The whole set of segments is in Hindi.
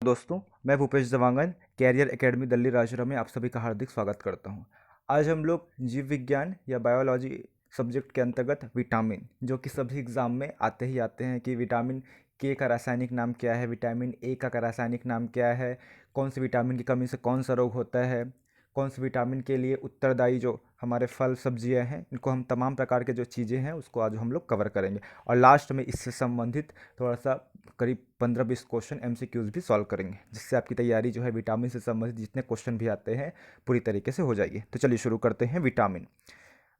दोस्तों, मैं भूपेश जवांगन कैरियर एकेडमी दिल्ली राजपुरा में आप सभी का हार्दिक स्वागत करता हूं। आज हम लोग जीव विज्ञान या बायोलॉजी सब्जेक्ट के अंतर्गत विटामिन, जो कि सभी एग्जाम में आते ही आते हैं कि विटामिन के का रासायनिक नाम क्या है, विटामिन ए का रासायनिक नाम क्या है, कौन से विटामिन की कमी से कौन सा रोग होता है, कौन से विटामिन के लिए उत्तरदायी जो हमारे फल सब्जियां हैं, इनको हम तमाम प्रकार के जो चीज़ें हैं उसको आज हम लोग कवर करेंगे। और लास्ट में इससे संबंधित थोड़ा सा करीब 15-20 क्वेश्चन एमसीक्यूज भी सॉल्व करेंगे, जिससे आपकी तैयारी जो है विटामिन से संबंधित जितने क्वेश्चन भी आते हैं पूरी तरीके से हो जाएगी। तो चलिए शुरू करते हैं। विटामिन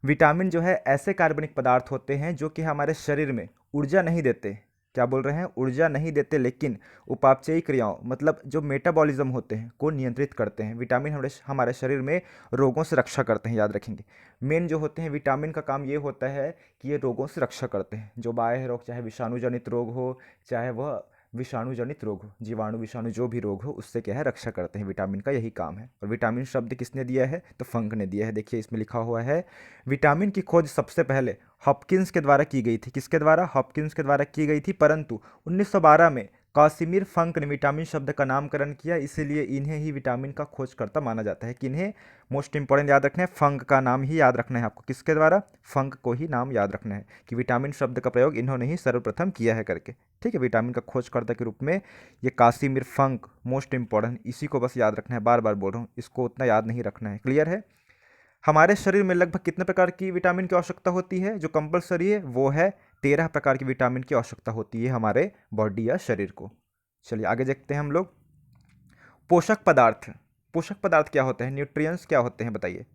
विटामिन जो है ऐसे कार्बनिक पदार्थ होते हैं जो कि हमारे शरीर में ऊर्जा नहीं देते। क्या बोल रहे हैं? ऊर्जा नहीं देते, लेकिन उपापचयी क्रियाओं मतलब जो मेटाबॉलिज्म होते हैं को नियंत्रित करते हैं। विटामिन हमारे शरीर में रोगों से रक्षा करते हैं, याद रखेंगे। मेन जो होते हैं विटामिन का काम ये होता है कि ये रोगों से रक्षा करते हैं। जो बाह्य रोग, चाहे विषाणु जनित रोग हो, चाहे वह विषाणु जनित रोग हो, जीवाणु विषाणु जो भी रोग हो, उससे क्या है, रक्षा करते हैं। विटामिन का यही काम है। और विटामिन शब्द किसने दिया है? तो फंक ने दिया है। देखिए इसमें लिखा हुआ है, विटामिन की खोज सबसे पहले हॉपकिंस के द्वारा की गई थी। किसके द्वारा? हॉपकिंस के द्वारा की गई थी, परंतु 1912 में कासिमिर फंक ने विटामिन शब्द का नामकरण किया, इसीलिए इन्हें ही विटामिन का खोजकर्ता माना जाता है। किन्हें? मोस्ट इंपॉर्टेंट याद रखना है, फंक का नाम ही याद रखना है आपको। किसके द्वारा? फंक को ही नाम याद रखना है कि विटामिन शब्द का प्रयोग इन्होंने ही सर्वप्रथम किया है करके। ठीक है, विटामिन का खोजकर्ता के रूप में ये कासिमिर फंक, मोस्ट इंपॉर्टेंट, इसी को बस याद रखना है। बार बार बोल रहा हूँ, इसको उतना याद नहीं रखना है। क्लियर है? हमारे शरीर में लगभग कितने प्रकार की विटामिन की आवश्यकता होती है? जो कंपलसरी है वो है 13 प्रकार की विटामिन की आवश्यकता होती है हमारे बॉडी या शरीर को। चलिए आगे देखते हैं हम लोग। पोषक पदार्थ। पोषक पदार्थ क्या होते हैं? न्यूट्रिएंट्स क्या होते हैं बताइए।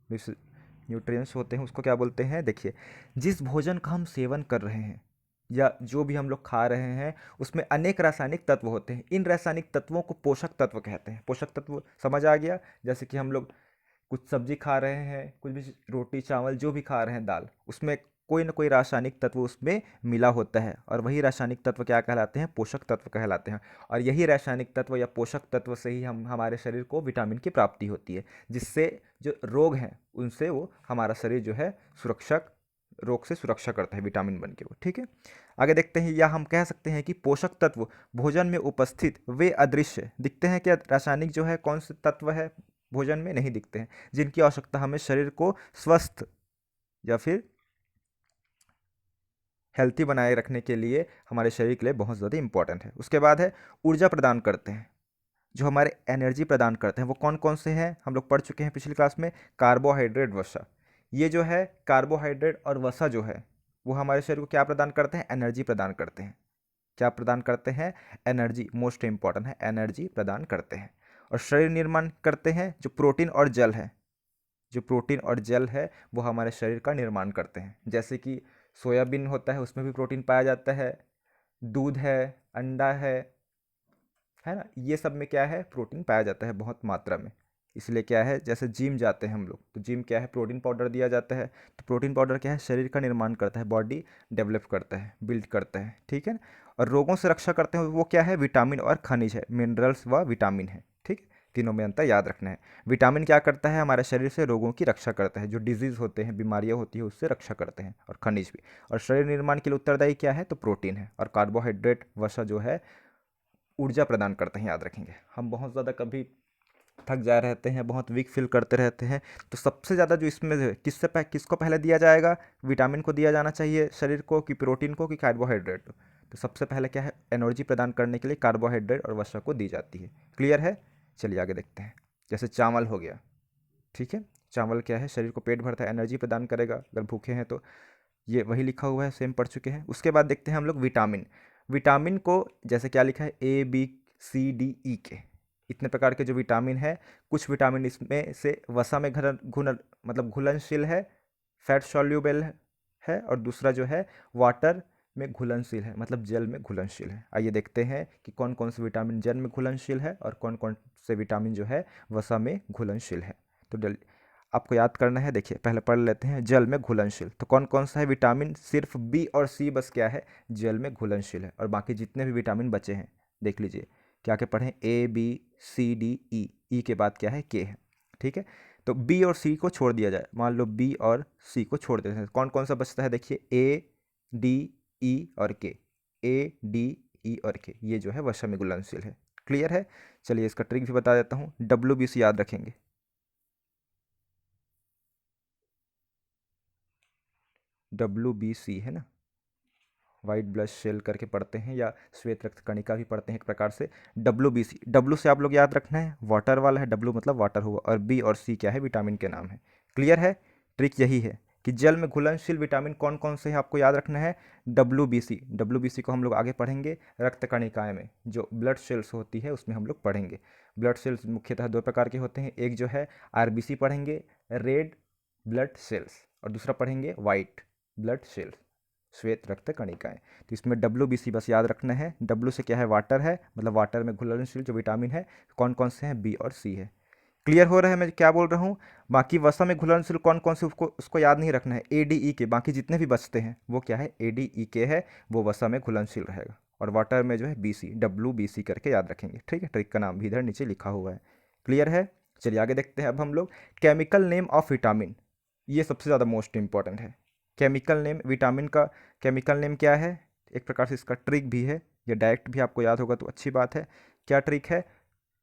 न्यूट्रिएंट्स होते हैं, उसको क्या बोलते हैं? देखिए, जिस भोजन का हम सेवन कर रहे हैं या जो भी हम लोग खा रहे हैं उसमें अनेक रासायनिक तत्व होते हैं। इन रासायनिक तत्वों को पोषक तत्व कहते हैं। पोषक तत्व समझ आ गया? जैसे कि हम लोग कुछ सब्जी खा रहे हैं, कुछ भी रोटी चावल जो भी खा रहे हैं, दाल, उसमें कोई ना कोई रासायनिक तत्व उसमें मिला होता है, और वही रासायनिक तत्व क्या कहलाते हैं? पोषक तत्व कहलाते हैं। और यही रासायनिक तत्व या पोषक तत्व से ही हम हमारे शरीर को विटामिन की प्राप्ति होती है, जिससे जो रोग हैं उनसे वो हमारा शरीर जो है सुरक्षक रोग से सुरक्षा करता है विटामिन बन के वो। ठीक है, आगे देखते हैं। या हम कह सकते हैं कि पोषक तत्व भोजन में उपस्थित वे अदृश्य दिखते हैं। क्या रासायनिक जो है कौन से तत्व है? भोजन में नहीं दिखते हैं, जिनकी आवश्यकता हमें शरीर को स्वस्थ या फिर हेल्थी बनाए रखने के लिए हमारे शरीर के लिए बहुत ज़्यादा इंपॉर्टेंट है। उसके बाद है ऊर्जा प्रदान करते हैं। जो हमारे एनर्जी प्रदान करते हैं वो कौन कौन से हैं? हम लोग पढ़ चुके हैं पिछली क्लास में। कार्बोहाइड्रेट, वसा। ये जो है कार्बोहाइड्रेट और वसा जो है वो हमारे शरीर को क्या प्रदान करते हैं? एनर्जी प्रदान करते हैं। क्या प्रदान करते हैं? एनर्जी। मोस्ट इंपॉर्टेंट है, एनर्जी प्रदान करते हैं। और शरीर निर्माण करते हैं जो प्रोटीन और जल है। जो प्रोटीन और जल है वो हमारे शरीर का निर्माण करते हैं। जैसे कि सोयाबीन होता है, उसमें भी प्रोटीन पाया जाता है, दूध है, अंडा है ना, ये सब में क्या है? प्रोटीन पाया जाता है बहुत मात्रा में। इसलिए क्या है, जैसे जिम जाते हैं हम लोग तो जिम क्या है? प्रोटीन पाउडर दिया जाता है। तो प्रोटीन पाउडर क्या है? शरीर का निर्माण करता है, बॉडी डेवलप करता है, बिल्ड करता है। ठीक है ना? और रोगों से रक्षा करते हैं वो क्या है? विटामिन और खनिज है, मिनरल्स व विटामिन है। ठीक है, तीनों में अंतर याद रखना है। विटामिन क्या करता है? हमारे शरीर से रोगों की रक्षा करता है, जो डिजीज़ होते हैं, बीमारियां होती है, उससे रक्षा करते हैं। और खनिज भी। और शरीर निर्माण के लिए उत्तरदायी क्या है? तो प्रोटीन है। और कार्बोहाइड्रेट, वसा जो है ऊर्जा प्रदान करते हैं, याद रखेंगे। हम बहुत ज़्यादा कभी थक जाए रहते हैं, बहुत वीक फील करते रहते हैं, तो सबसे ज़्यादा जो इसमें जो है किसको पहले दिया जाएगा? विटामिन को दिया जाना चाहिए शरीर को, कि प्रोटीन को, कि कार्बोहाइड्रेट को? तो सबसे पहले क्या है? एनर्जी प्रदान करने के लिए कार्बोहाइड्रेट और वसा को दी जाती है। क्लियर है? चलिए आगे देखते हैं। जैसे चावल हो गया। ठीक है, चावल क्या है? शरीर को पेट भरता है, एनर्जी प्रदान करेगा अगर भूखे हैं तो। ये वही लिखा हुआ है, सेम पढ़ चुके हैं। उसके बाद देखते हैं हम लोग विटामिन। विटामिन को जैसे क्या लिखा है? A B C D E के, इतने प्रकार के जो विटामिन है। कुछ विटामिन इसमें से वसा में घुल घुल मतलब घुलनशील है, फैट सॉल्यूबल है, और दूसरा जो है वाटर में घुलनशील है, मतलब जल में घुलनशील है। आइए देखते हैं कि कौन कौन से विटामिन जल में घुलनशील है और कौन कौन से विटामिन जो है वसा में घुलनशील है। तो आपको याद करना है। देखिए पहले पढ़ लेते हैं। जल में घुलनशील तो कौन कौन सा है? विटामिन सिर्फ बी और सी बस क्या है? जल में घुलनशील है। और बाकी जितने भी विटामिन बचे हैं देख लीजिए, क्या क्या पढ़ें? A B C D E, ई के बाद क्या है? के है। ठीक है, तो बी और सी को छोड़ दिया जाए। मान लो बी और सी को छोड़ देते हैं, कौन कौन सा बचता है? देखिए ए डी ई और के। ए डी ई और के, ये जो है वसा में घुलनशील है। क्लियर है। चलिए इसका ट्रिक भी बता देता हूँ। WBC याद रखेंगे, WBC है ना, वाइट ब्लड सेल करके पढ़ते हैं या श्वेत रक्त कणिका भी पढ़ते हैं एक प्रकार से। WBC, W से आप लोग याद रखना है वाटर वाला है, W मतलब वाटर हुआ, और B और C क्या है, विटामिन के नाम है। क्लियर है। ट्रिक यही है कि जल में घुलनशील विटामिन कौन कौन से हैं आपको याद रखना है। WBC को हम लोग आगे पढ़ेंगे रक्त कणिकाएं में, जो ब्लड सेल्स होती है उसमें हम लोग पढ़ेंगे। ब्लड सेल्स मुख्यतः दो प्रकार के होते हैं, एक जो है RBC पढ़ेंगे, रेड ब्लड सेल्स, और दूसरा पढ़ेंगे वाइट ब्लड सेल्स, श्वेत रक्त कणिकाएं। तो इसमें WBC बस याद रखना है। W से क्या है, वाटर है, मतलब वाटर में घुलनशील जो विटामिन है कौन कौन से हैं, B और C है। क्लियर हो रहा है मैं क्या बोल रहा हूँ। बाकी वसा में घुलनशील कौन कौन से उसको याद नहीं रखना है, ADE बाकी जितने भी बचते हैं वो क्या है, ADE है, वो वसा में घुलनशील रहेगा। और वाटर में जो है BC, WBC करके याद रखेंगे। ठीक है, ट्रिक का नाम भी इधर नीचे लिखा हुआ है। क्लियर है। चलिए आगे देखते हैं अब हम लोग केमिकल नेम ऑफ विटामिन। ये सबसे ज़्यादा मोस्ट इंपॉर्टेंट है। केमिकल नेम, विटामिन का केमिकल नेम क्या है, एक प्रकार से इसका ट्रिक भी है। ये डायरेक्ट भी आपको याद होगा तो अच्छी बात है। क्या ट्रिक है,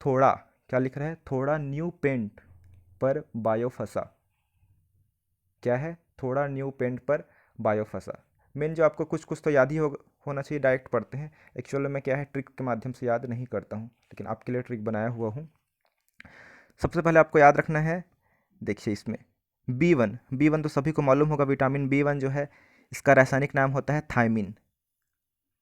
थोड़ा, क्या लिख रहा है, थोड़ा न्यू पेंट पर बायोफसा। क्या है, थोड़ा न्यू पेंट पर बायोफसा। मेन जो आपको कुछ कुछ तो याद ही होना चाहिए, डायरेक्ट पढ़ते हैं। एक्चुअली मैं क्या है, ट्रिक के माध्यम से याद नहीं करता हूँ, लेकिन आपके लिए ट्रिक बनाया हुआ हूँ। सबसे पहले आपको याद रखना है, देखिए इसमें B1 तो सभी को मालूम होगा, विटामिन B1 जो है इसका रासायनिक नाम होता है थायमिन।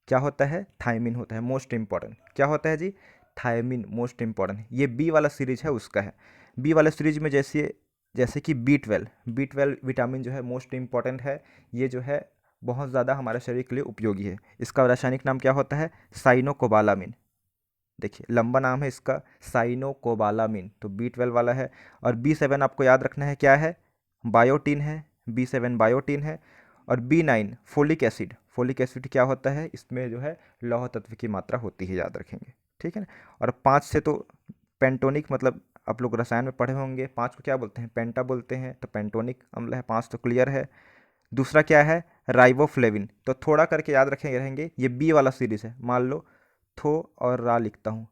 क्या होता है, थायमिन होता है। मोस्ट इंपॉर्टेंट क्या होता है जी, थायमिन, मोस्ट इंपॉर्टेंट। ये B वाला सीरीज है उसका है। B वाला सीरीज में जैसे कि B12 विटामिन जो है मोस्ट इंपॉर्टेंट है। ये जो है बहुत ज़्यादा हमारे शरीर के लिए उपयोगी है। इसका रासायनिक नाम क्या होता है, साइनोकोबालामिन। देखिए लंबा नाम है इसका, साइनोकोबालामिन, तो B12 वाला है। और B7 आपको याद रखना है, क्या है, बायोटीन है। B7 बायोटीन है। और B9 फोलिक एसिड क्या होता है, इसमें जो है लौह तत्व की मात्रा होती है, याद रखेंगे। ठीक है ना। और 5 से तो पेंटोनिक, मतलब आप लोग रसायन में पढ़े होंगे, 5 को क्या बोलते हैं, पेंटा बोलते हैं, तो पेंटोनिक अम्ल है 5, तो क्लियर है। दूसरा क्या है, राइबोफ्लेविन, तो थोड़ा करके याद रखेंगे रहेंगे, ये B वाला सीरीज है। मान लो थो और रा लिखता हूँ,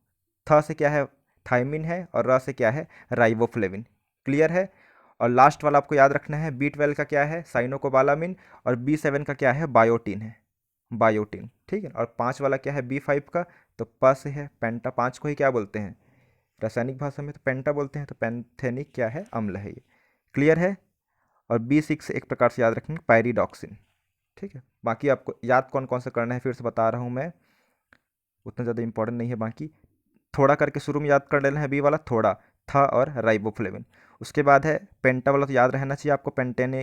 थ से क्या है, थाइमिन है, और र से क्या है, राइबोफ्लेविन। क्लियर है। और लास्ट वाला आपको याद रखना है, B12 का क्या है, साइनोकोबालामिन, और B7 का क्या है, बायोटीन है, बायोटीन। ठीक है। और 5 वाला क्या है, B5 का, तो प से है पेंटा, 5 को ही क्या बोलते हैं, रासायनिक भाषा में तो पेंटा बोलते हैं, तो पेंथेनिक क्या है, अम्ल है ये। क्लियर है। और B6 एक प्रकार से याद रखेंगे, पायरिडॉक्सिन। ठीक है। बाकी आपको याद कौन कौन सा करना है फिर से बता रहा हूँ मैं, उतना ज़्यादा इंपॉर्टेंट नहीं है। बाकी थोड़ा करके शुरू में याद कर लेना है, B वाला थोड़ा, था और राइबोफ्लेविन। उसके बाद है पेंटा वाला, तो याद रहना चाहिए आपको, पेंटेने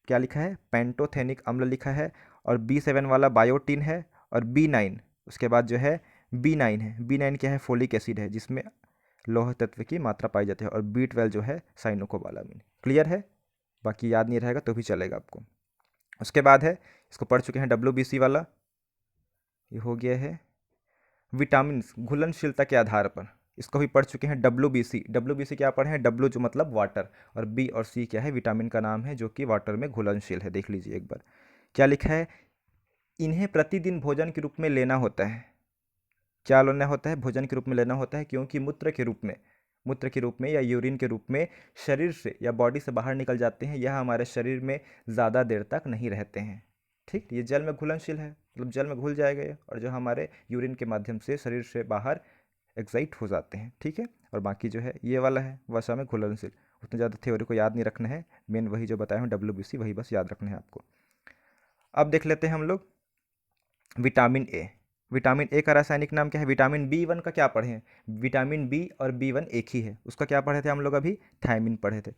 क्या लिखा है, पेंटोथेनिक अम्ल लिखा है। और B7 वाला बायोटीन है। और B9, उसके बाद जो है B9 है, B9 क्या है, फोलिक एसिड है, जिसमें लौह तत्व की मात्रा पाई जाती है। और B12 जो है साइनोकोबालामिन। क्लियर है। बाकी याद नहीं रहेगा तो भी चलेगा आपको। उसके बाद है, इसको पढ़ चुके हैं, WBC वाला ये हो गया है। विटामिन घुलनशीलता के आधार पर, इसको भी पढ़ चुके हैं। WBC क्या पढ़े हैं, W जो मतलब वाटर, और B और C क्या है, विटामिन का नाम है जो कि वाटर में घुलनशील है। देख लीजिए एक बार क्या लिखा है, इन्हें प्रतिदिन भोजन के रूप में लेना होता है। क्या लेना होता है, भोजन के रूप में लेना होता है, क्योंकि मूत्र के रूप में या यूरिन के रूप में शरीर से या बॉडी से बाहर निकल जाते हैं। यह हमारे शरीर में ज़्यादा देर तक नहीं रहते हैं। ठीक, ये जल में घुलनशील है, मतलब जल में घुल जाएगा ये, और जो हमारे यूरिन के माध्यम से शरीर से बाहर एक्साइट हो जाते हैं। ठीक है। और बाकी जो है ये वाला है, वसा में घुलनशील। उतना ज़्यादा थ्योरी को याद नहीं रखना है, मेन वही जो बताया हूँ WBC, वही बस याद रखना है आपको। अब देख लेते हैं हम लोग विटामिन ए का रासायनिक नाम क्या है। विटामिन B1 का क्या पढ़े हैं, विटामिन B और B1 एक ही है, उसका क्या पढ़े थे हम लोग अभी, थायमिन पढ़े थे।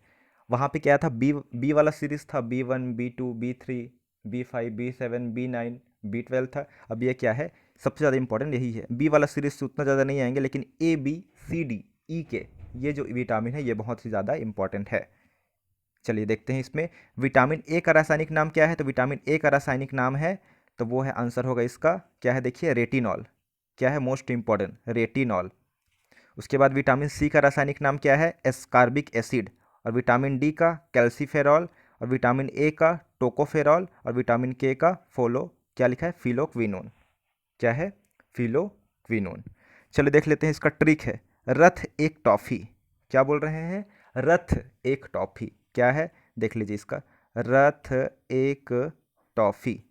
वहाँ पे क्या था, बी वाला सीरीज था, B1 B2 B3 B5 B7 B9 B12 था। अब ये क्या है, सबसे ज़्यादा इंपॉर्टेंट यही है। B वाला सीरीज से उतना ज़्यादा नहीं आएंगे, लेकिन A B C D E के ये जो विटामिन है ये बहुत ही ज़्यादा इंपॉर्टेंट है। चलिए देखते हैं इसमें विटामिन ए का रासायनिक नाम क्या है। तो विटामिन ए का रासायनिक नाम है, तो वो है, आंसर होगा इसका क्या है, देखिए रेटिनॉल। क्या है, मोस्ट इंपॉर्टेंट, रेटिनॉल। उसके बाद विटामिन सी का रासायनिक नाम क्या है, एस्कॉर्बिक एसिड। और विटामिन डी का कैल्सीफेरॉल। और विटामिन ए का टोकोफेरॉल। और विटामिन के का क्या लिखा है, फिलोक्विनोन। क्या है, फिलोक्विनोन। चलिए देख लेते हैं, इसका ट्रिक है रथ एक टॉफ़ी। क्या बोल रहे हैं? रथ एक टॉफ़ी। क्या है? देख लीजिए इसका, रथ एक टॉफ़ी।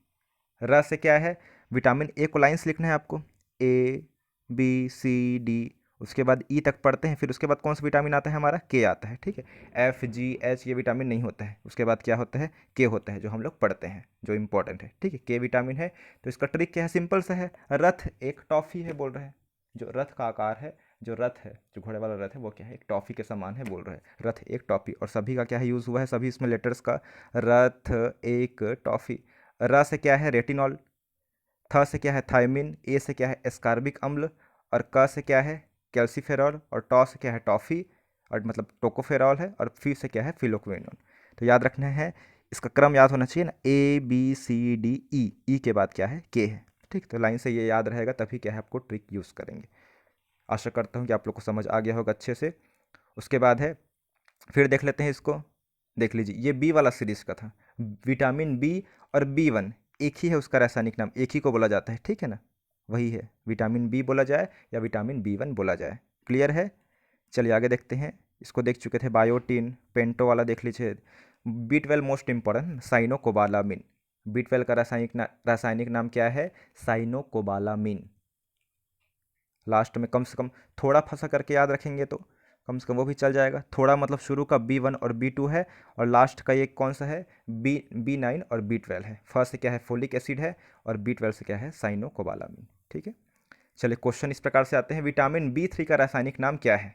र से क्या है? विटामिन ए को लाइन्स लिखना है आपको, ए बी सी डी, उसके बाद ई तक पढ़ते हैं, फिर उसके बाद कौन सा विटामिन आता है हमारा? के आता है। ठीक है, एफ जी एच ये विटामिन नहीं होता है, उसके बाद क्या होता है? के होता है, जो हम लोग पढ़ते हैं, जो इंपॉर्टेंट है। ठीक है, के विटामिन है। तो इसका ट्रिक क्या है? सिंपल सा है, रथ एक टॉफ़ी है बोल रहे हैं। जो रथ का आकार है, जो रथ है, जो घोड़े वाला रथ है, वो क्या है? एक टॉफ़ी के समान है बोल रहे हैं, रथ एक टॉफ़ी। और सभी का क्या है यूज़ हुआ है? सभी इसमें लेटर्स का, रथ एक टॉफ़ी। र से क्या है? रेटिनॉल। थ से क्या है? थायमिन। ए से क्या है? एस्कार्बिक अम्ल। और क से क्या है? कैल्सीफेरॉल। और टॉ से क्या है? टॉफ़ी, और मतलब टोकोफेरॉल है। और फी से क्या है? फिलोक्विनोन। तो याद रखना है, इसका क्रम याद होना चाहिए ना, A B C D E, ई के बाद क्या है? के है। ठीक, तो लाइन से ये याद रहेगा, तभी क्या है आपको ट्रिक यूज़ करेंगे। आशा करता हूँ कि आप लोग को समझ आ गया होगा अच्छे से। उसके बाद है, फिर देख लेते हैं इसको। देख लीजिए, ये बी वाला सीरीज का था, विटामिन बी और बी 1 एक ही है, उसका रासायनिक नाम एक ही को बोला जाता है। ठीक है ना, वही है, विटामिन बी बोला जाए या विटामिन बी 1 बोला जाए। क्लियर है? चलिए आगे देखते हैं। इसको देख चुके थे, बायोटीन, पेंटो वाला देख लीजिए। B 12 most important, cyanocobalamin. B 12 का रासायनिक नाम क्या है? साइनोकोबालामिन। लास्ट में कम से कम थोड़ा फंसा करके याद रखेंगे तो कम से कम वो भी चल जाएगा। थोड़ा मतलब शुरू का बी 1 और बी 2 है, और लास्ट का ये कौन सा है? बी 9 और बी 12 है। फर्स्ट से क्या है? फोलिक एसिड है, और बी 12 से क्या है? साइनोकोबालामिन। ठीक है, चलिए क्वेश्चन इस प्रकार से आते हैं, विटामिन बी 3 का रासायनिक नाम क्या है?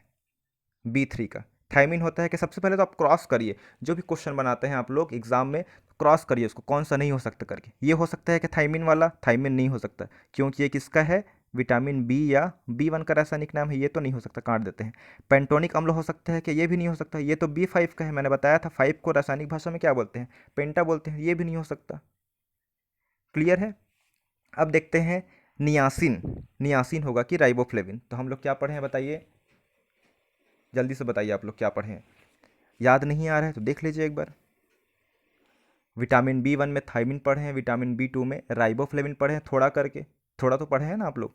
बी 3 का थायमिन होता है कि? सबसे पहले तो आप क्रॉस करिए, जो भी क्वेश्चन बनाते हैं आप लोग एग्जाम में, क्रॉस करिए उसको, कौन सा नहीं हो सकता करके। ये हो सकता है कि थायमिन वाला, थायमिन नहीं हो सकता, क्योंकि ये किसका है? विटामिन बी या बी 1 का रासायनिक नाम है, ये तो नहीं हो सकता, काट देते हैं। पेंटोनिक अम्ल हो सकता है कि? ये भी नहीं हो सकता, ये तो बी 5 का है, मैंने बताया था 5 को रासायनिक भाषा में क्या बोलते हैं? पेंटा बोलते हैं, ये भी नहीं हो सकता। क्लियर है? अब देखते हैं नियासिन। नियासिन होगा कि राइबोफ्लेविन? तो हम लोग क्या पढ़े हैं बताइए, जल्दी से बताइए आप लोग क्या पढ़े हैं। याद नहीं आ रहा है तो देख लीजिए एक बार। विटामिन बी 1 में थायमिन पढ़े हैं, विटामिन बी 2 में राइबोफ्लेविन पढ़े हैं, थोड़ा करके, थोड़ा तो पढ़े हैं ना आप लोग,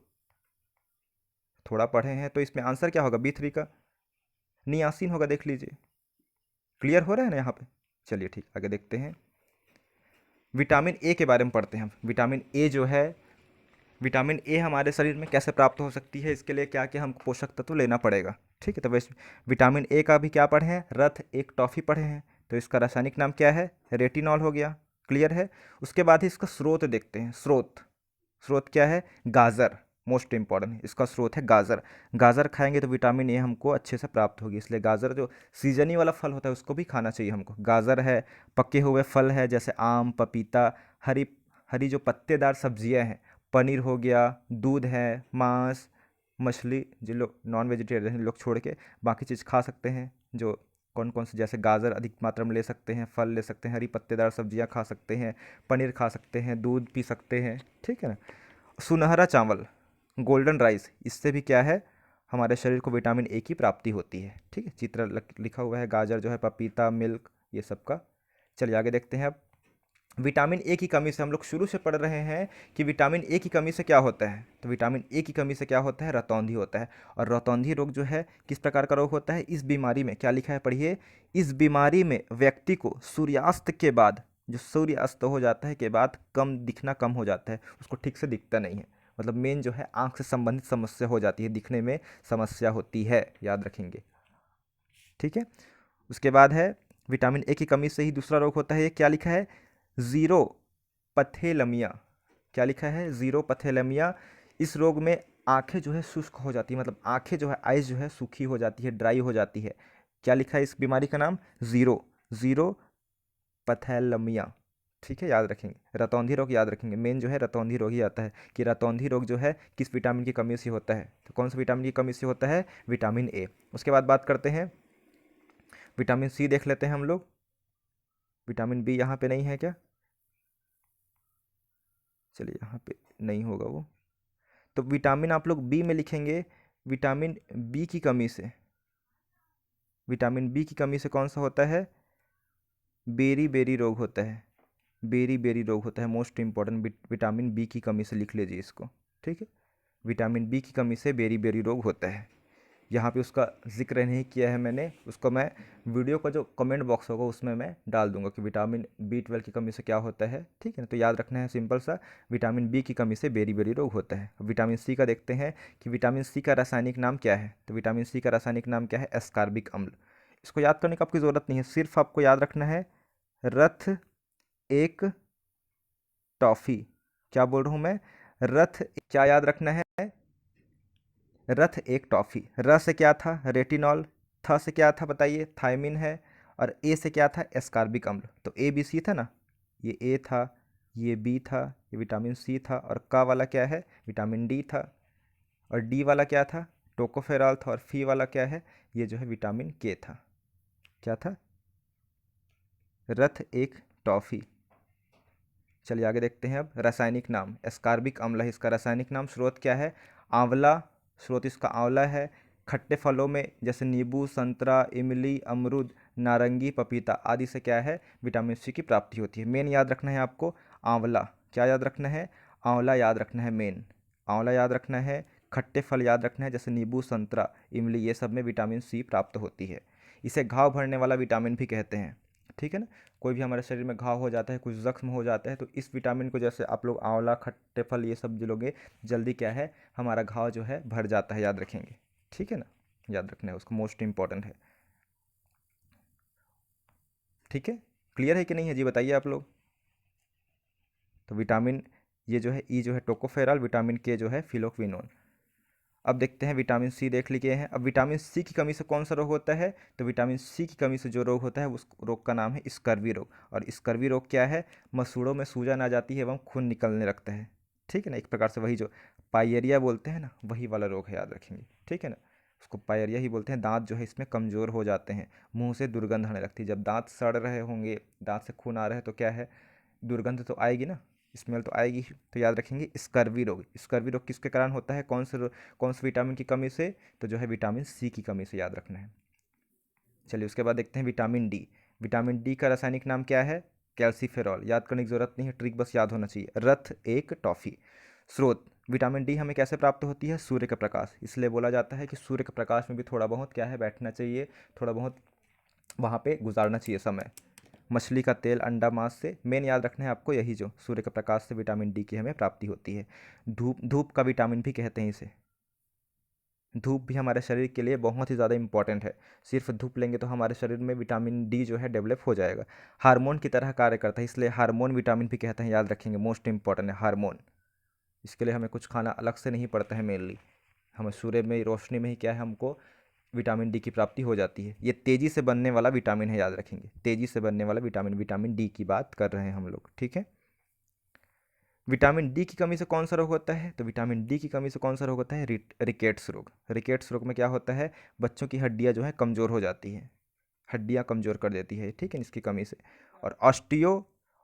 थोड़ा पढ़े हैं, तो इसमें आंसर क्या होगा? बी 3 का नियासिन होगा, देख लीजिए। क्लियर हो रहा है ना यहाँ पे? चलिए ठीक, आगे देखते हैं। विटामिन ए के बारे में पढ़ते हैं हम। विटामिन ए जो है, विटामिन ए हमारे शरीर में कैसे प्राप्त हो सकती है, इसके लिए क्या क्या हमको पोषक तत्व लेना पड़ेगा। ठीक है, तो वैसे विटामिन ए का भी क्या पढ़े हैं? रथ एक टॉफ़ी पढ़े हैं। तो इसका रासायनिक नाम क्या है? रेटिनॉल हो गया। क्लियर है? उसके बाद ही इसका स्रोत देखते हैं। स्रोत, स्रोत क्या है? गाजर, मोस्ट इंपॉर्टेंट, इसका स्रोत है गाजर। गाजर खाएंगे तो विटामिन ए हमको अच्छे से प्राप्त होगी, इसलिए गाजर जो सीजनी वाला फल होता है उसको भी खाना चाहिए हमको। गाजर है, पके हुए फल है जैसे आम, पपीता, हरी हरी जो पत्तेदार सब्जियां हैं, पनीर हो गया, दूध है, मांस, मछली, जिन लोग नॉन वेजिटेरियन लोग छोड़ के बाकी चीज़ खा सकते हैं। जो कौन कौन से, जैसे गाजर अधिक मात्रा में ले सकते हैं, फल ले सकते हैं, हरी पत्तेदार सब्जियां खा सकते हैं, पनीर खा सकते हैं, दूध पी सकते हैं। ठीक है ना? सुनहरा चावल, गोल्डन राइस, इससे भी क्या है? हमारे शरीर को विटामिन ए की प्राप्ति होती है। ठीक है, चित्र लिखा हुआ है, गाजर जो है, पपीता, मिल्क, ये सब का। चलिए आगे देखते हैं अब। विटामिन ए की कमी से हम लोग शुरू से पढ़ रहे हैं कि विटामिन ए की कमी से क्या होता है। तो विटामिन ए की कमी से क्या होता है? रतौंधी होता है। और रतौंधी रोग जो है किस प्रकार का रोग होता है? इस बीमारी में क्या लिखा है पढ़िए, इस बीमारी में व्यक्ति को सूर्यास्त के बाद, जो सूर्य अस्त हो जाता है के बाद कम दिखना कम हो जाता है, उसको ठीक से दिखता नहीं है, मतलब मेन जो है आँख से संबंधित समस्या हो जाती है, दिखने में समस्या होती है, याद रखेंगे। ठीक है, उसके बाद है विटामिन ए की कमी से ही दूसरा रोग होता है, ये क्या लिखा है? ज़ीरो पथेलमिया। क्या लिखा है? ज़ीरो पथेलमिया। इस रोग में आंखें जो है शुष्क हो जाती है, मतलब आंखें जो है, आइज जो है सूखी हो जाती है, ड्राई हो जाती है। क्या लिखा है इस बीमारी का नाम? ज़ीरो, ज़ीरो पथेलमिया। ठीक है, याद रखेंगे। रतौंधी रोग याद रखेंगे, मेन जो है रतौंधी रोग ही आता है कि रतौंधी रोग जो है किस विटामिन की कमी से होता है। तो कौन सा विटामिन की कमी से होता है? Vitamin A. उसके बाद बात करते हैं विटामिन सी, देख लेते हैं हम लोग। विटामिन बी यहाँ पे नहीं है क्या? चलिए यहाँ पे नहीं होगा वो, तो विटामिन आप लोग बी में लिखेंगे, विटामिन बी की कमी से। विटामिन बी की कमी से कौन सा होता है? बेरी बेरी रोग होता है, बेरी बेरी रोग होता है, मोस्ट इंपॉर्टेंट, विटामिन बी की कमी से लिख लीजिए इसको। ठीक है, विटामिन बी की कमी से बेरी बेरी रोग होता है। यहाँ पे उसका जिक्र नहीं किया है मैंने, उसको मैं वीडियो का जो कमेंट बॉक्स होगा उसमें मैं डाल दूंगा कि विटामिन B12 की कमी से क्या होता है, ठीक है ना। तो याद रखना है सिंपल सा, विटामिन बी की कमी से बेरी बेरी रोग होता है। विटामिन सी का देखते हैं कि विटामिन सी का रासायनिक नाम क्या है। तो विटामिन सी का रासायनिक नाम क्या है, एस्कॉर्बिक अम्ल। इसको याद करने की आपकी ज़रूरत नहीं है, सिर्फ आपको याद रखना है रथ एक टॉफ़ी। क्या बोल रहा हूँ मैं, रथ, क्या याद रखना है, रथ एक टॉफ़ी। र से क्या था, रेटिनॉल। थ से क्या था बताइए, थायमिन है। और ए से क्या था, एस्कॉर्बिक अम्ल। तो ए बी सी था ना, ये ए था, ये बी था, ये विटामिन सी था, और का वाला क्या है, विटामिन डी था। और डी वाला क्या था, टोकोफेरॉल था। और फी वाला क्या है, ये जो है विटामिन के था। क्या था, रथ एक टॉफ़ी। चलिए आगे देखते हैं अब रासायनिक नाम। एस्कॉर्बिक अम्ल है इसका रासायनिक नाम। स्रोत क्या है, आंवला, स्रोत इसका आंवला है। खट्टे फलों में जैसे नींबू, संतरा, इमली, अमरूद, नारंगी, पपीता आदि से क्या है, विटामिन सी की प्राप्ति होती है। मेन याद रखना है आपको, आंवला। क्या याद रखना है, आंवला याद रखना है मेन, आंवला याद रखना है। खट्टे फल याद रखना है, जैसे नींबू, संतरा, इमली, ये सब में विटामिन सी प्राप्त होती है। इसे घाव भरने वाला विटामिन भी कहते हैं, ठीक है ना। कोई भी हमारे शरीर में घाव हो जाता है, कुछ जख्म हो जाता है, तो इस विटामिन को जैसे आप लोग आंवला, खट्टे फल ये सब जो लोगे, जल्दी क्या है, हमारा घाव जो है भर जाता है, याद रखेंगे, ठीक है ना। याद रखना है उसको, मोस्ट इंपॉर्टेंट है, ठीक है। क्लियर है कि नहीं है जी, बताइए आप लोग। तो विटामिन ये जो है ई जो है टोकोफेरॉल, विटामिन के जो है फिलोक्विनोन। अब देखते हैं विटामिन सी देख लिए हैं। अब विटामिन सी की कमी से कौन सा रोग होता है, तो विटामिन सी की कमी से जो रोग होता है उस रोग का नाम है स्कर्वी रोग। और स्कर्वी रोग क्या है, मसूड़ों में सूजन आ जाती है एवं खून निकलने लगता है, ठीक है ना। एक प्रकार से वही जो पायरिया बोलते हैं ना, वही वाला रोग है, याद रखेंगे, ठीक है ना। उसको पायरिया ही बोलते हैं। दांत जो है इसमें कमज़ोर हो जाते हैं, मुंह से दुर्गंध आने लगती है। जब दांत सड़ रहे होंगे, दांत से खून आ रहा है, तो क्या है, दुर्गंध तो आएगी ना, स्मेल तो आएगी ही। तो याद रखेंगे स्कर्वी रोग। स्कर्वी रोग किसके कारण होता है, कौन से विटामिन की कमी से, तो जो है विटामिन सी की कमी से, याद रखना है। चलिए उसके बाद देखते हैं विटामिन डी। विटामिन डी का रासायनिक नाम क्या है, कैल्सीफेरॉल। याद करने की जरूरत नहीं है, ट्रिक बस याद होना चाहिए, रथ एक टॉफ़ी। स्रोत, विटामिन डी हमें कैसे प्राप्त होती है, सूर्य का प्रकाश। इसलिए बोला जाता है कि सूर्य के प्रकाश में भी थोड़ा बहुत क्या है, बैठना चाहिए, थोड़ा बहुत वहाँ पे गुजारना चाहिए समय। मछली का तेल, अंडा, मांस से, मेन याद रखना है आपको यही, जो सूर्य के प्रकाश से विटामिन डी की हमें प्राप्ति होती है। धूप, धूप का विटामिन भी कहते हैं इसे। धूप भी हमारे शरीर के लिए बहुत ही ज़्यादा इंपॉर्टेंट है। सिर्फ धूप लेंगे तो हमारे शरीर में विटामिन डी जो है डेवलप हो जाएगा। हार्मोन की तरह कार्य करता है, इसलिए हार्मोन विटामिन भी कहते हैं, याद रखेंगे, मोस्ट इंपॉर्टेंट है हार्मोन। इसके लिए हमें कुछ खाना अलग से नहीं पड़ता है, मेनली हमें सूर्य में रोशनी में ही क्या है, हमको विटामिन डी की प्राप्ति हो जाती है। ये तेज़ी से बनने वाला विटामिन है, याद रखेंगे, तेज़ी से बनने वाला विटामिन, विटामिन डी की बात कर रहे हैं हम लोग, ठीक है। विटामिन डी की कमी से कौन सा रोग होता है, तो विटामिन डी की कमी से कौन सा रोग होता है, रिकेट्स रोग। रिकेट्स रोग में क्या होता है, बच्चों की हड्डियाँ जो है कमज़ोर हो जाती हैं, हड्डियाँ कमज़ोर कर देती है, ठीक है, इसकी कमी से। और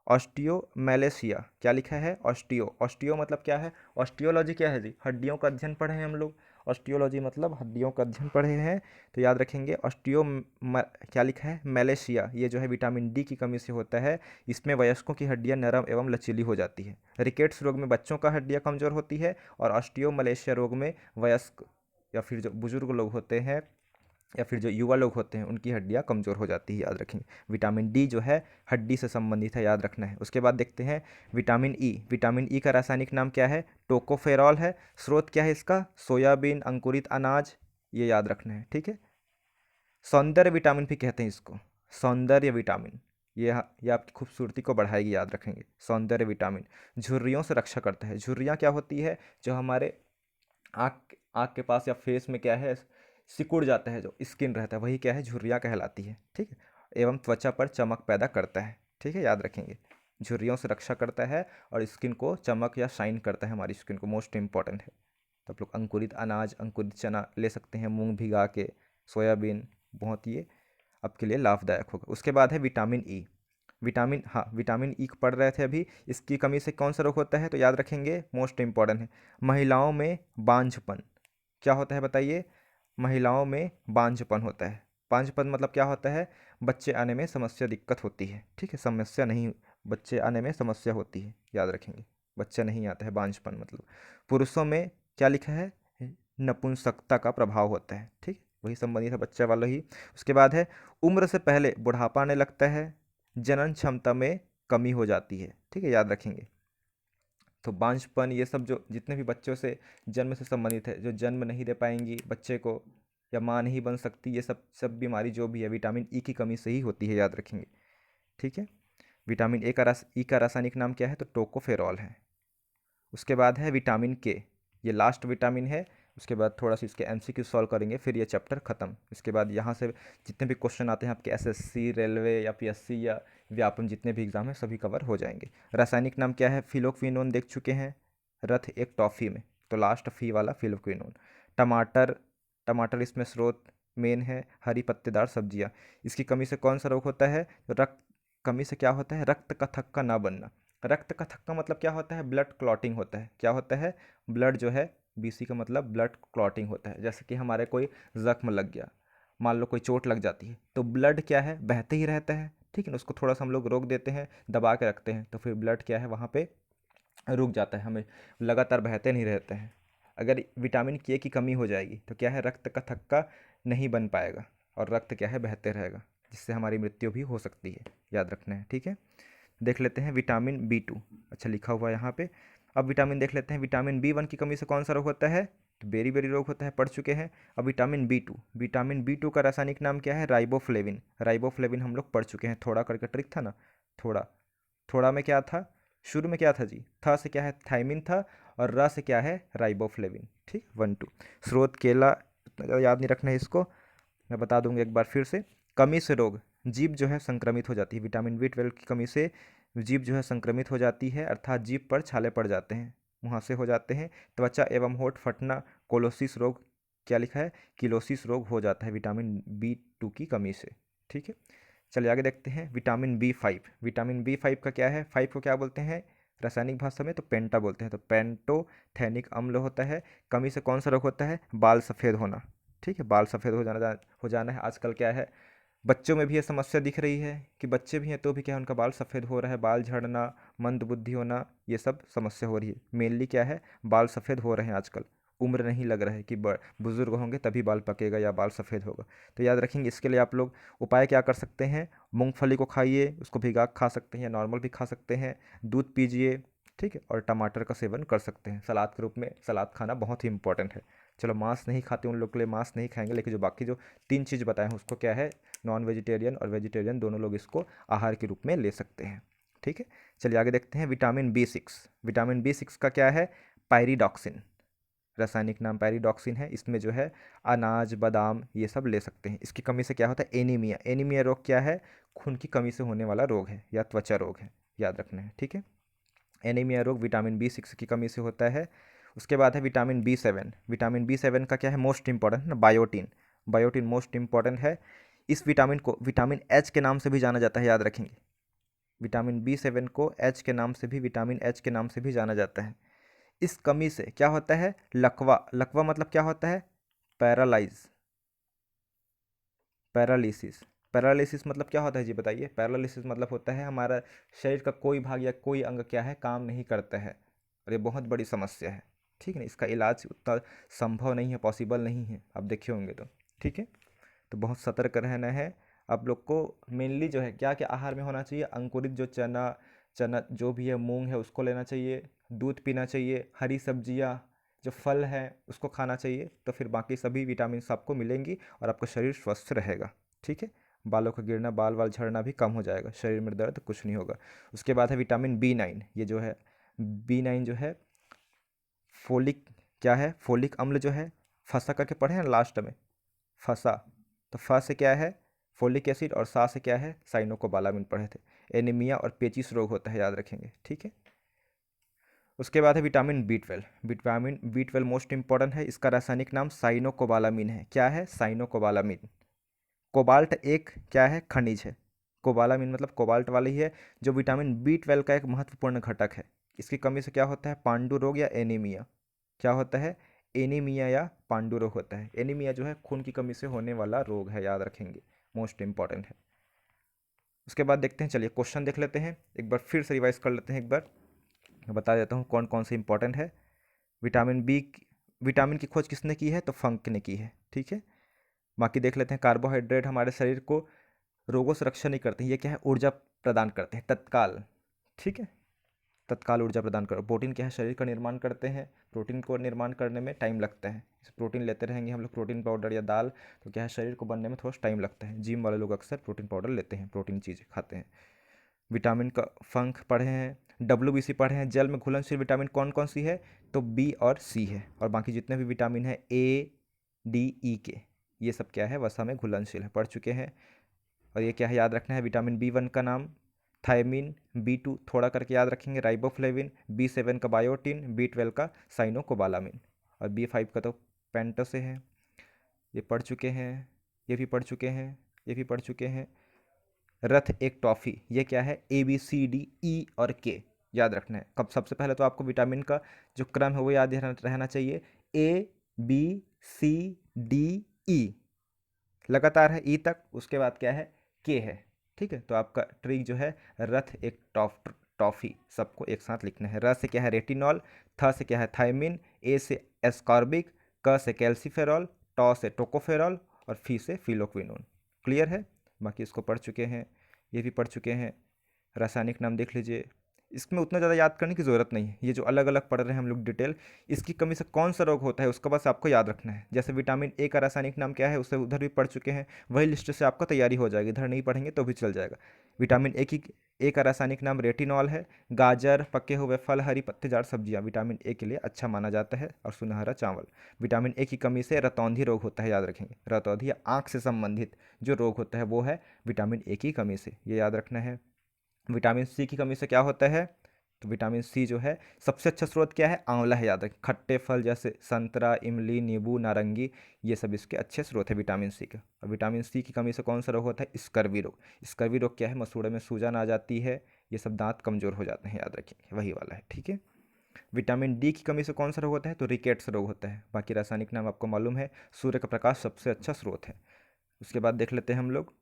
ऑस्टियोमेलेशिया, क्या लिखा है, ऑस्टियो मतलब क्या है, ऑस्टियोलॉजी क्या है जी, हड्डियों का अध्ययन पढ़े हैं हम लोग। ऑस्टियोलॉजी मतलब हड्डियों का अध्ययन पढ़े हैं, तो याद रखेंगे क्या लिखा है, मेलेशिया, ये जो है विटामिन डी की कमी से होता है। इसमें वयस्कों की हड्डियां नरम एवं लचीली हो जाती है। रिकेट्स रोग में बच्चों का हड्डियां कमज़ोर होती है, और ऑस्टियोमलेशिया रोग में वयस्क या फिर जो बुजुर्ग लोग होते हैं या फिर जो युवा लोग होते हैं, उनकी हड्डियां कमज़ोर हो जाती है, याद रखेंगे। विटामिन डी जो है हड्डी से संबंधित है, याद रखना है। उसके बाद देखते हैं विटामिन ई। विटामिन ई का रासायनिक नाम क्या है, टोकोफेरॉल है। स्रोत क्या है इसका, सोयाबीन, अंकुरित अनाज, ये याद रखना है, ठीक है। सौंदर्य विटामिन भी कहते हैं इसको, सौंदर्य विटामिन, ये आपकी खूबसूरती को बढ़ाएगी, याद रखेंगे। सौंदर्य विटामिन झुर्रियों से रक्षा करता है। झुर्रियाँ क्या होती है, जो हमारे आँख आँख के पास या फेस में क्या है, सिकुड़ जाता है, जो स्किन रहता है, वही क्या है, झुर्रियाँ कहलाती है, ठीक है। एवं त्वचा पर चमक पैदा करता है, ठीक है, याद रखेंगे। झुर्रियों से रक्षा करता है और स्किन को चमक या शाइन करता है, हमारी स्किन को, मोस्ट इंपॉर्टेंट है। तो आप लोग अंकुरित अनाज, अंकुरित चना ले सकते हैं, मूंग भिगा के, सोयाबीन, बहुत ये आपके लिए लाभदायक होगा। उसके बाद है विटामिन ई। विटामिन ई पढ़ रहे थे अभी। इसकी कमी से कौन सा रोग होता है, तो याद रखेंगे, मोस्ट इंपॉर्टेंट है, महिलाओं में बांझपन। क्या होता है बताइए, महिलाओं में बांझपन होता है। बांझपन मतलब क्या होता है, बच्चे आने में समस्या, दिक्कत होती है, ठीक है, समस्या नहीं, बच्चे आने में समस्या होती है, याद रखेंगे, बच्चा नहीं आता है, बांझपन मतलब। पुरुषों में क्या लिखा है, नपुंसकता का प्रभाव होता है। ठीक, वही संबंधित है बच्चा वाला ही। उसके बाद है उम्र से पहले बुढ़ापा आने लगता है, जनन क्षमता में कमी हो जाती है। ठीक है, याद रखेंगे। तो बांझपन, ये सब जो जितने भी बच्चों से जन्म से संबंधित है, जो जन्म नहीं दे पाएंगी बच्चे को, या माँ नहीं बन सकती, ये सब सब बीमारी जो भी है विटामिन ई की कमी से ही होती है, याद रखेंगे। ठीक है। विटामिन ई का रासायनिक नाम क्या है, तो टोकोफेरॉल है। उसके बाद है विटामिन के, ये लास्ट विटामिन है। उसके बाद थोड़ा सा इसके एमसीक्यू सॉल्व करेंगे, फिर ये चैप्टर खत्म। इसके बाद यहाँ से जितने भी क्वेश्चन आते हैं आपके एसएससी, रेलवे या पीएससी या व्यापम, जितने भी एग्जाम है सभी कवर हो जाएंगे। रासायनिक नाम क्या है, फिलोक्विनोन देख चुके हैं, रथ एक टॉफ़ी में, तो लास्ट फी वाला फिलोक्विनोन। टमाटर, टमाटर इसमें स्रोत मेन है। हरी पत्तेदार सब्जियाँ, इसकी कमी से कौन सा रोग होता है, तो रक्त कमी से क्या होता है, रक्त का थक्का ना बनना। रक्त का थक्का मतलब क्या होता है, ब्लड क्लॉटिंग होता है। क्या होता है, ब्लड जो है, बीसी का मतलब ब्लड क्लॉटिंग होता है। जैसे कि हमारे कोई जख्म लग गया, मान लो कोई चोट लग जाती है, तो ब्लड क्या है, बहते ही रहता है। ठीक है ना, उसको थोड़ा सा हम लोग रोक देते हैं, दबा के रखते हैं, तो फिर ब्लड क्या है वहाँ पे रुक जाता है, हमें लगातार बहते नहीं रहते हैं। अगर विटामिन के की कमी हो जाएगी तो क्या है, रक्त का थक्का नहीं बन पाएगा और रक्त क्या है, बहते रहेगा, जिससे हमारी मृत्यु भी हो सकती है, याद रखना है। ठीक है, देख लेते हैं विटामिन बी 2। अच्छा लिखा हुआ है यहाँ पे। अब विटामिन देख लेते हैं, विटामिन बी 1 की कमी से कौन सा रोग होता है, तो बेरी बेरी रोग होता है, पढ़ चुके हैं। अब विटामिन बी 2, विटामिन बी 2 का रासायनिक नाम क्या है, राइबोफ्लेविन। राइबोफ्लेविन हम लोग पढ़ चुके हैं, थोड़ा करके ट्रिक था ना, थोड़ा। थोड़ा में क्या था, शुरू में क्या था जी, था से क्या है, थाइमिन था, और र से क्या है, राइबोफ्लेविन। ठीक, 1 2। स्रोत केला, इतना ज़्यादा याद नहीं रखना है इसको, मैं बता दूंगा एक बार फिर से। कमी से रोग, जीभ जो है संक्रमित हो जाती है, विटामिन बी 12 की कमी से जीभ जो है संक्रमित हो जाती है, अर्थात जीभ पर छाले पड़ जाते हैं, वहाँ से हो जाते हैं। त्वचा एवं होठ फटना, कोलोसिस रोग, क्या लिखा है, किलोसिस रोग हो जाता है विटामिन बी 2 की कमी से। ठीक है, चलिए आगे देखते हैं। विटामिन बी 5, विटामिन बी 5 का क्या है, 5 को क्या बोलते हैं रासायनिक भाषा में, तो पेंटा बोलते हैं, तो पेंटोथेनिक अम्ल होता है। कमी से कौन सा रोग होता है, बाल सफ़ेद होना। ठीक है, बाल सफ़ेद हो जाना है। आजकल क्या है, बच्चों में भी ये समस्या दिख रही है कि बच्चे भी हैं तो भी क्या है, उनका बाल सफ़ेद हो रहा है, बाल झड़ना, मंद बुद्धि होना, ये सब समस्या हो रही है। मेनली क्या है, बाल सफ़ेद हो रहे हैं आजकल, उम्र नहीं लग रहा है कि बुजुर्ग होंगे तभी बाल पकेगा या बाल सफ़ेद होगा। तो याद रखेंगे, इसके लिए आप लोग उपाय क्या कर सकते हैं, मूंगफली को खाइए, उसको भिगा खा सकते हैं या नॉर्मल भी खा सकते हैं, दूध पीजिए। ठीक है, और टमाटर का सेवन कर सकते हैं सलाद के रूप में, सलाद खाना बहुत ही इंपॉर्टेंट है। चलो मांस नहीं खाते उन लोग के लिए मांस नहीं खाएंगे, लेकिन जो बाकी जो 3 चीज़ बताए हैं उसको क्या है, नॉन वेजिटेरियन और वेजिटेरियन दोनों लोग इसको आहार के रूप में ले सकते हैं। ठीक है, चलिए आगे देखते हैं। विटामिन बी 6, विटामिन बी 6 का क्या है, पायरिडॉक्सिन। रासायनिक नाम पायरिडॉक्सिन है। इसमें जो है अनाज, बादाम, ये सब ले सकते हैं। इसकी कमी से क्या होता है, एनीमिया। एनीमिया रोग क्या है, खून की कमी से होने वाला रोग है या त्वचा रोग है, याद रखना है। ठीक है, एनीमिया रोग विटामिन बी 6 की कमी से होता है। उसके बाद है विटामिन बी 7। विटामिन बी 7 का क्या है, मोस्ट इंपॉर्टेंट है ना, बायोटीन। बायोटीन मोस्ट इंपॉर्टेंट है। इस विटामिन को विटामिन एच के नाम से भी जाना जाता है, याद रखेंगे। विटामिन बी 7 को एच के नाम से भी, विटामिन एच के नाम से भी जाना जाता है। इस कमी से क्या होता है, लकवा। लकवा मतलब क्या होता है, पैरालाइज, पैरालिसिस। पैरालिसिस मतलब क्या होता है जी बताइए, पैरालिसिस मतलब होता है हमारा शरीर का कोई भाग या कोई अंग क्या है, काम नहीं करता है, और ये बहुत बड़ी समस्या है। ठीक है ना, इसका इलाज उतना संभव नहीं है, पॉसिबल नहीं है, आप देखे होंगे तो। ठीक है, तो बहुत सतर्क रहना है आप लोग को। मेनली जो है क्या क्या आहार में होना चाहिए, अंकुरित जो चना, चना जो भी है, मूंग है, उसको लेना चाहिए, दूध पीना चाहिए, हरी सब्जियाँ, जो फल है उसको खाना चाहिए, तो फिर बाकी सभी विटामिन आपको मिलेंगी और आपका शरीर स्वस्थ रहेगा। ठीक है, बालों का गिरना, बाल वाल झड़ना भी कम हो जाएगा, शरीर में दर्द कुछ नहीं होगा। उसके बाद है विटामिन बी 9। ये जो है बी 9 जो है फोलिक, क्या है, फोलिक अम्ल जो है, फसा करके पढ़े हैं ना लास्ट में, फसा, तो फ से क्या है, फोलिक एसिड, और सा से क्या है, साइनोकोबालामिन पढ़े थे। एनीमिया और पेचिस रोग होता है, याद रखेंगे। ठीक है, उसके बाद है vitamin B 12। Vitamin B 12 most important है। इसका रासायनिक नाम साइनोकोबालामिन है। क्या है, साइनोकोबालामिन। कोबाल्ट एक क्या है, खनिज है। कोबालामिन मतलब कोबाल्ट वाली ही है, जो विटामिन बी 12 का एक महत्वपूर्ण घटक है। इसकी कमी से क्या होता है, पांडु रोग या एनीमिया। क्या होता है, एनीमिया या पांडु रोग होता है। एनीमिया जो है खून की कमी से होने वाला रोग है, याद रखेंगे, मोस्ट इंपॉर्टेंट है। उसके बाद देखते हैं, चलिए क्वेश्चन देख लेते हैं, एक बार फिर से रिवाइज कर लेते हैं। एक बार मैं बता देता हूँ कौन कौन से इंपॉर्टेंट है। विटामिन बी विटामिन की खोज किसने की है? तो फंक ने की है। ठीक है, बाकी देख लेते हैं। कार्बोहाइड्रेट हमारे शरीर को रोगों से रक्षा नहीं करते हैं, ये क्या है? ऊर्जा प्रदान करते हैं तत्काल। ठीक है, तत्काल ऊर्जा प्रदान कर। प्रोटीन क्या है? शरीर का निर्माण करते हैं। प्रोटीन को निर्माण करने में टाइम लगता है। प्रोटीन लेते रहेंगे हम लोग, प्रोटीन पाउडर या दाल, तो क्या है? शरीर को बनने में थोड़ा टाइम लगता है। जिम वाले लोग अक्सर प्रोटीन पाउडर लेते हैं, प्रोटीन चीज़ें खाते हैं। विटामिन का फंक पढ़े हैं, WBC पढ़े हैं। जल में घुलनशील विटामिन कौन कौन सी है? तो बी और सी है। और बाकी जितने भी विटामिन है A, D, E, K, ये सब क्या है? वसा में घुलनशील है, पढ़ चुके हैं। और ये क्या है? याद रखना है। विटामिन B1 का नाम थायमिन, B2 थोड़ा करके याद रखेंगे राइबोफ्लेविन, B7 का बायोटिन, B12 का साइनोकोबालामिन, और B5 का तो पेंटोसे है। ये पढ़ चुके हैं, ये भी पढ़ चुके हैं, ये भी पढ़ चुके हैं। रथ एक टॉफ़ी, ये क्या है? ABCDE और K याद रखना है। कब? सबसे पहले तो आपको विटामिन का जो क्रम है वो याद रहना चाहिए। ABCDE लगातार है ई तक, उसके बाद क्या है? के है। ठीक है, तो आपका ट्रिक जो है रथ एक टॉफ़ी, सबको एक साथ लिखना है। र से क्या है? रेटिनॉल, थ से क्या है? थायमिन, ए से एस्कॉर्बिक, क से कैल्सीफेरॉल, टॉ से टोकोफेरॉल, और फी से फिलोक्विनोन। क्लियर है? बाकी इसको पढ़ चुके हैं, ये भी पढ़ चुके हैं। रासायनिक नाम देख लीजिए, इसमें उतना ज़्यादा याद करने की ज़रूरत नहीं है। ये जो अलग अलग पढ़ रहे हैं हम लोग डिटेल, इसकी कमी से कौन सा रोग होता है उसका बस आपको याद रखना है। जैसे विटामिन ए का रासायनिक नाम क्या है, उससे उधर भी पढ़ चुके हैं, वही लिस्ट से आपका तैयारी हो जाएगी। इधर नहीं पढ़ेंगे तो भी चल जाएगा। विटामिन ए का रासायनिक नाम रेटिनॉल है। गाजर, पके हुए फल, हरी पत्तेदार सब्जियां विटामिन ए के लिए अच्छा माना जाता है। और सुनहरा चावल। विटामिन ए की कमी से रतौंधी रोग होता है, याद रखेंगे। रतौंधी या आँख से संबंधित जो रोग होता है वो है विटामिन ए की कमी से, ये याद रखना है। विटामिन सी की कमी से क्या होता है? तो विटामिन सी जो है सबसे अच्छा स्रोत क्या है? आंवला है, याद रखें। खट्टे फल जैसे संतरा, इमली, नींबू, नारंगी, ये सब इसके अच्छे स्रोत है विटामिन सी के। और विटामिन सी की कमी से कौन सा रोग होता है? स्कर्वी रोग। स्कर्वी रोग क्या है? मसूड़े में सूजन आ जाती है, ये सब दांत कमजोर हो जाते हैं, याद रखेंगे, वही वाला है। ठीक है, विटामिन डी की कमी से कौन सा रोग होता है? तो रिकेट्स रोग होता है। बाकी रासायनिक नाम आपको मालूम है। सूर्य का प्रकाश सबसे अच्छा स्रोत है। उसके बाद देख लेते हैं हम लोग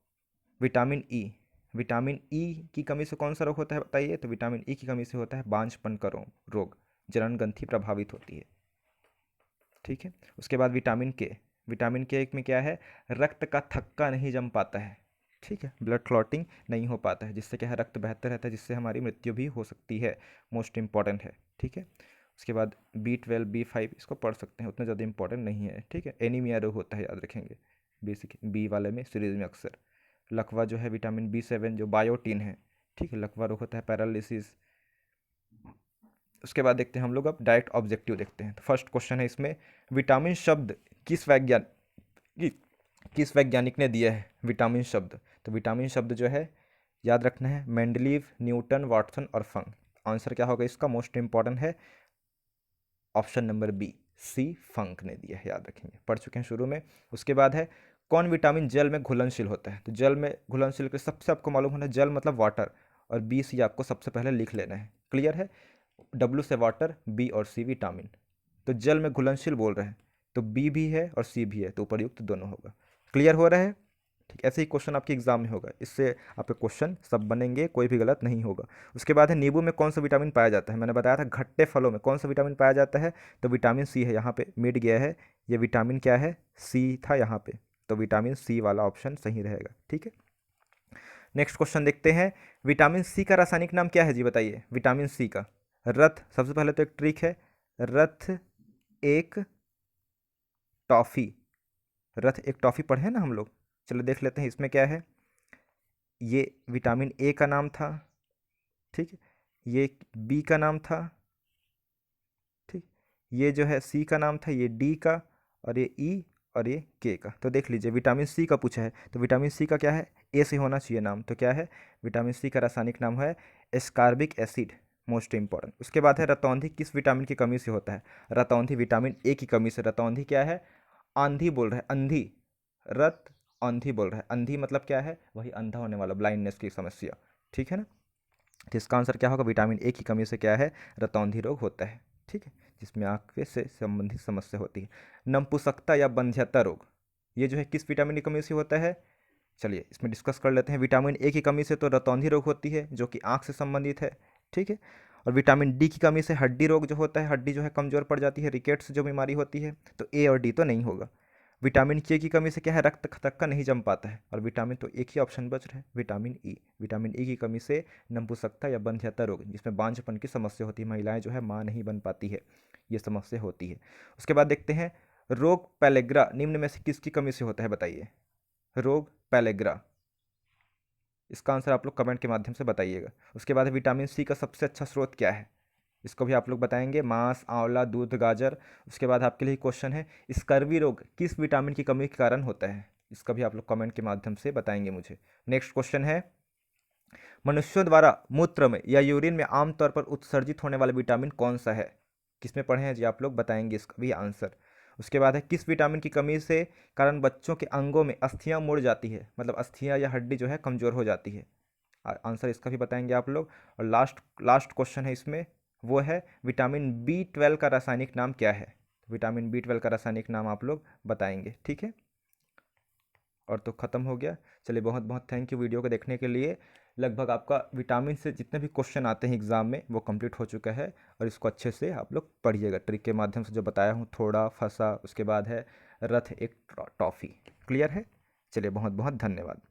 विटामिन ई। विटामिन ई की कमी से कौन सा रोग होता है बताइए? तो विटामिन ई की कमी से होता है बांझपन का रोग, जनन ग्रंथि प्रभावित होती है। ठीक है, उसके बाद विटामिन के। विटामिन के में क्या है? रक्त का थक्का नहीं जम पाता है। ठीक है, ब्लड क्लॉटिंग नहीं हो पाता है, जिससे क्या है? रक्त बहता रहता है, जिससे हमारी मृत्यु भी हो सकती है। मोस्ट इंपॉर्टेंट है। ठीक है, उसके बाद B12, B5 इसको पढ़ सकते हैं, उतना ज़्यादा इंपॉर्टेंट नहीं है। ठीक है, एनीमिया रोग होता है, याद रखेंगे, बेसिक बी वाले में सीरीज में अक्सर। लकवा जो है विटामिन B7 जो बायोटिन है। ठीक है, लकवा रोग होता है, पैरालिसिस। उसके बाद देखते हैं हम लोग अब डायरेक्ट ऑब्जेक्टिव देखते हैं। तो फर्स्ट क्वेश्चन है इसमें, विटामिन शब्द कि, किस वैज्ञानिक ने दिया है विटामिन शब्द? तो विटामिन शब्द जो है याद रखना है, मेंडलीव, न्यूटन, वाटसन और फंक। आंसर क्या होगा इसका? मोस्ट इंपॉर्टेंट है ऑप्शन नंबर बी, सी, फंक ने दिया है, याद रखेंगे, पढ़ चुके हैं शुरू में। उसके बाद है कौन विटामिन जल में घुलनशील होता है? तो जल में घुलनशील के सबसे आपको मालूम होना, जल मतलब वाटर, और बी सी आपको सबसे पहले लिख लेना है। क्लियर है? डब्ल्यू से वाटर, बी और सी विटामिन। तो जल में घुलनशील बोल रहे हैं, तो बी भी है और सी भी है, तो उपरयुक्त दोनों होगा। क्लियर हो रहा है? ठीक, ऐसे ही क्वेश्चन आपके एग्जाम में होगा, इससे आपके क्वेश्चन सब बनेंगे, कोई भी गलत नहीं होगा। उसके बाद है नींबू में कौन सा विटामिन पाया जाता है? मैंने बताया था खट्टे फलों में कौन सा विटामिन पाया जाता है? तो विटामिन सी है, यहाँ पे मिट गया है, ये विटामिन क्या है? सी था यहाँ पे, तो विटामिन सी वाला ऑप्शन सही रहेगा। ठीक है, नेक्स्ट क्वेश्चन देखते हैं। विटामिन सी का रासायनिक नाम क्या है जी, बताइए? विटामिन सी का रथ, सबसे पहले तो एक ट्रिक है, रथ एक टॉफ़ी। रथ एक टॉफ़ी पढ़े ना हम लोग, चलो देख लेते हैं इसमें क्या है। ये विटामिन ए का नाम था। ठीक है, ये बी का नाम था। ठीक, ये जो है सी का नाम था, ये डी का, और ये ई, और ये के का। तो देख लीजिए विटामिन सी का पूछा है, तो विटामिन सी का क्या है? ए से होना चाहिए नाम, तो क्या है? विटामिन सी का रासायनिक नाम है एस्कॉर्बिक एसिड, मोस्ट इंपॉर्टेंट। उसके बाद है रतौंधी किस विटामिन की कमी से होता है? रतौंधी विटामिन ए की कमी से। रतौंधी क्या है? आंधी बोल रहा है, अंधी, रत अंधी बोल रहा है। अंधी मतलब क्या है? वही अंधा होने वाला, ब्लाइंडनेस की समस्या। ठीक है ना, तो इसका आंसर क्या होगा? विटामिन ए की कमी से क्या है? रतौंधी रोग होता है। ठीक है, जिसमें आँख से संबंधित समस्या होती है। नपुंसकता या बंध्यता रोग, ये जो है किस विटामिन की कमी से होता है? चलिए इसमें डिस्कस कर लेते हैं। विटामिन ए की कमी से तो रतौंधी रोग होती है, जो कि आँख से संबंधित है। ठीक है, और विटामिन डी की कमी से हड्डी रोग जो होता है, हड्डी जो है कमज़ोर पड़ जाती है, रिकेट्स जो बीमारी होती है, तो ए और डी तो नहीं होगा। विटामिन के की कमी से क्या है, रक्त थक्का नहीं जम पाता है, और विटामिन तो एक ही ऑप्शन बच रहा है, विटामिन ई। विटामिन ई की कमी से नपुंसकता या बंध्यता रोग, जिसमें बांझपन की समस्या होती है, महिलाएं जो है माँ नहीं बन पाती है, ये समस्या होती है। उसके बाद देखते हैं रोग पेलेग्रा निम्न में से किसकी कमी से होता है, बताइए। रोग पेलेग्रा, इसका आंसर आप लोग कमेंट के माध्यम से बताइएगा। उसके बाद विटामिन सी का सबसे अच्छा स्रोत क्या है, इसको भी आप लोग बताएंगे। मांस, आंवला, दूध, गाजर। उसके बाद आपके लिए क्वेश्चन है, स्कर्वी रोग किस विटामिन की कमी के कारण होता है, इसका भी आप लोग कमेंट के माध्यम से बताएंगे मुझे। नेक्स्ट क्वेश्चन है, मनुष्यों द्वारा मूत्र में या यूरिन में आमतौर पर उत्सर्जित होने वाला विटामिन कौन सा है, किसमें पढ़े हैं जी आप लोग बताएंगे इसका भी आंसर। उसके बाद है, किस विटामिन की कमी से कारण बच्चों के अंगों में अस्थियां मुड़ जाती है, मतलब अस्थियां या हड्डी जो है कमज़ोर हो जाती है, आंसर इसका भी बताएंगे आप लोग। और लास्ट लास्ट क्वेश्चन है इसमें, वो है विटामिन बी 12 का रासायनिक नाम क्या है, विटामिन बी 12 का रासायनिक नाम आप लोग बताएंगे, ठीक है। और तो ख़त्म हो गया। चलिए, बहुत बहुत थैंक यू वीडियो को देखने के लिए। लगभग आपका विटामिन से जितने भी क्वेश्चन आते हैं एग्ज़ाम में वो कंप्लीट हो चुका है, और इसको अच्छे से आप लोग पढ़िएगा, ट्रिक के माध्यम से जो बताया हूँ, थोड़ा फंसा, उसके बाद है रथ एक टॉफ़ी। क्लियर है। चलिए, बहुत बहुत धन्यवाद।